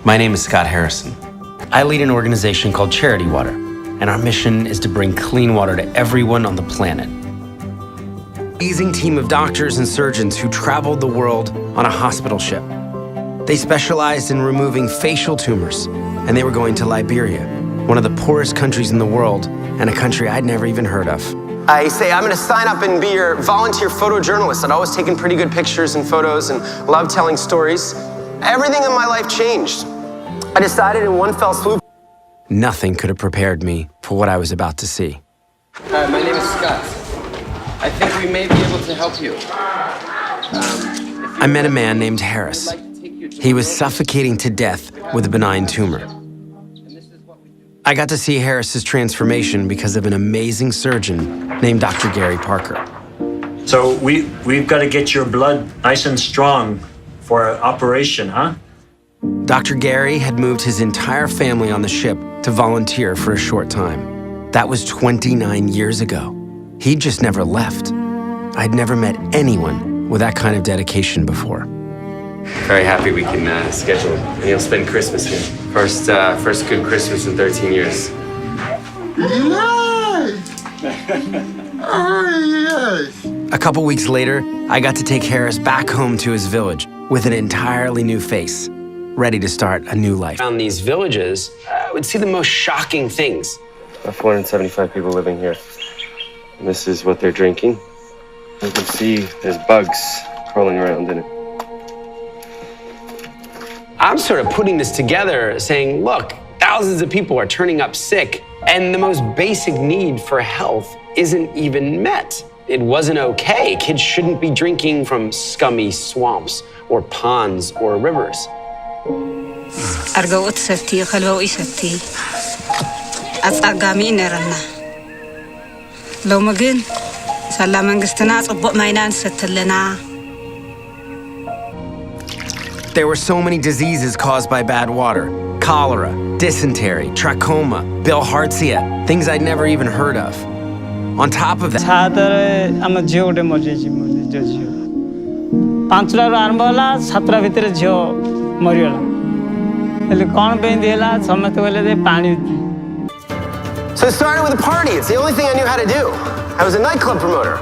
My name is Scott Harrison. I lead an organization called Charity Water, and our mission is to bring clean water to everyone on the planet. An amazing team of doctors and surgeons who traveled the world on a hospital ship. They specialized in removing facial tumors, and they were going to Liberia, one of the poorest countries in the world, and a country I'd never even heard of. I say, I'm gonna sign up and be your volunteer photojournalist. I'd always taken pretty good pictures and photos and loved telling stories. Everything in my life changed. I decided in one fell swoop. Nothing could have prepared me for what I was about to see. Hi, my name is Scott. I think we may be able to help you. I met a man named Harris. He was suffocating to death with a benign tumor. I got to see Harris's transformation because of an amazing surgeon named Dr. Gary Parker. So we've got to get your blood nice and strong for an operation, huh? Dr. Gary had moved his entire family on the ship to volunteer for a short time. That was 29 years ago. He'd just never left. I'd never met anyone with that kind of dedication before. Very happy we can schedule, and you'll spend Christmas here. First good Christmas in 13 years. A couple weeks later, I got to take Harris back home to his village with an entirely new face, ready to start a new life. Around these villages, I would see the most shocking things. 475 people living here. And this is what they're drinking. You can see there's bugs crawling around in it. I'm sort of putting this together saying, look, thousands of people are turning up sick, and the most basic need for health isn't even met. It wasn't okay. Kids shouldn't be drinking from scummy swamps or ponds or rivers. أرجوت ستي خلوي ستي أتقامي نرنا لو مجن سلام منجستنا صبق ماينان ستلنا. There were so many diseases caused by bad water. Cholera, dysentery, trachoma, bilharzia, things I'd never even heard of. On top of that, ଆମ ଝିଅ ଗୋଟେ ମରିଯାଇଛି ନିଜ ଝିଅ 5ଟାରୁ ଆରମ୍ଭ ହେଲା 7ଟା ଭିତରେ ଝିଅ ମରିଗଲା ହେଲେ କ'ଣ ପାଇଁ ହେଲା ସମସ୍ତେ କହିଲେ ଯେ ପାଣି So it started with a party. It's the only thing I knew how to do. I was a nightclub promoter.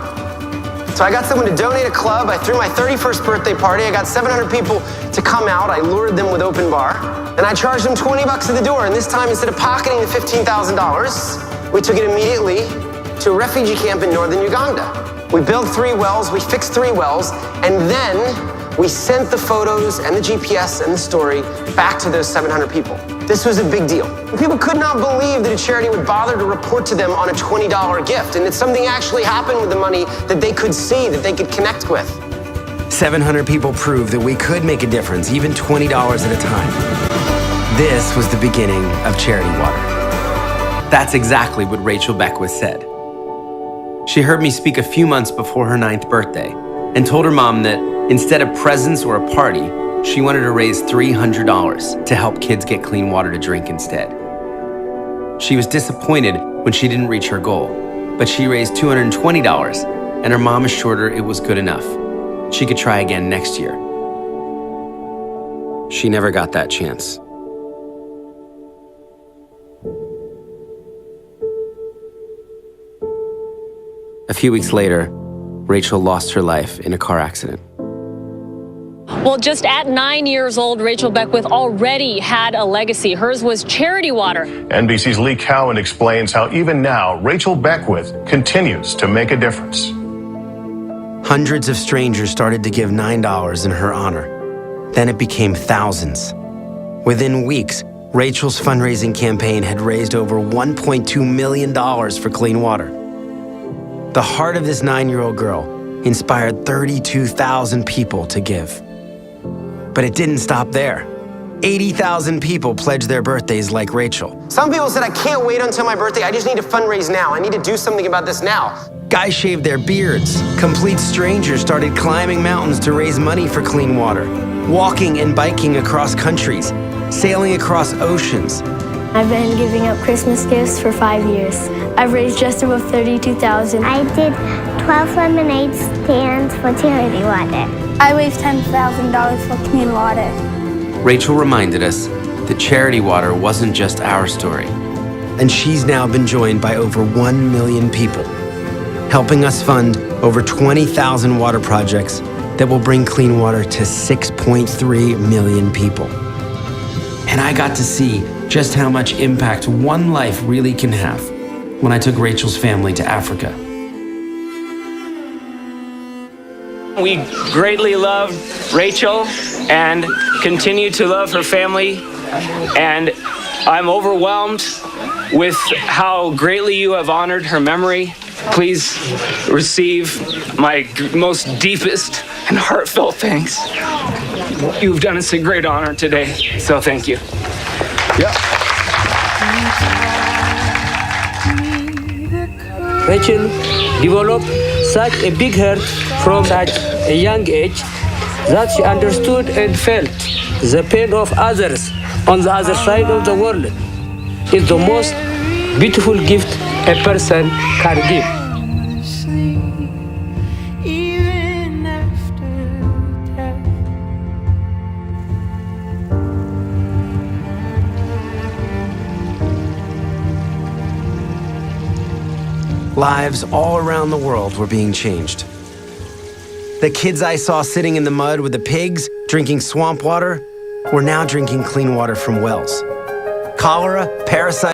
So I got someone to donate a club. I threw my 31st birthday party. I got 700 people to come out. I lured them with open bar. And I charged them $20 at the door. And this time, instead of pocketing the $15,000, we took it immediately to a refugee camp in northern Uganda. We built 3 wells, we fixed 3 wells, and then we sent the photos and the GPS and the story back to those 700 people. This was a big deal. People could not believe that a charity would bother to report to them on a $20 gift, and that something actually happened with the money that they could see, that they could connect with. 700 people proved that we could make a difference, even $20 at a time. This was the beginning of Charity Water. That's exactly what Rachel Beckwith said. She heard me speak a few months before her 9th birthday and told her mom that instead of presents or a party, she wanted to raise $300 to help kids get clean water to drink instead. She was disappointed when she didn't reach her goal, but she raised $220, and her mom assured her it was good enough. She could try again next year. She never got that chance. A few weeks later, Rachel lost her life in a car accident. Well, just at 9 years old, Rachel Beckwith already had a legacy. Hers was Charity Water. NBC's Lee Cowan explains how even now, Rachel Beckwith continues to make a difference. Hundreds of strangers started to give $9 in her honor. Then it became thousands. Within weeks, Rachel's fundraising campaign had raised over $1.2 million for clean water. The heart of this 9-year-old girl inspired 32,000 people to give. But it didn't stop there. 80,000 people pledged their birthdays like Rachel. Some people said, I can't wait until my birthday. I just need to fundraise now. I need to do something about this now. Guys shaved their beards. Complete strangers started climbing mountains to raise money for clean water, walking and biking across countries, sailing across oceans. I've been giving up Christmas gifts for 5 years. I've raised just above $32,000. I did 12 lemonade stands for Charity Water. I raised $10,000 for clean water. Rachel reminded us that Charity Water wasn't just our story. And she's now been joined by over 1 million people, helping us fund over 20,000 water projects that will bring clean water to 6.3 million people. And I got to see just how much impact one life really can have when I took Rachel's family to Africa. We greatly love Rachel and continue to love her family, and I'm overwhelmed with how greatly you have honored her memory. Please receive my most deepest and heartfelt thanks. You've done us a great honor today, so thank you. Rachel developed such a big heart from such a young age that she understood and felt the pain of others on the other side of the world. It's the most beautiful gift a person can give. Lives all around the world were being changed. The kids I saw sitting in the mud with the pigs, drinking swamp water, were now drinking clean water from wells. Cholera, parasites,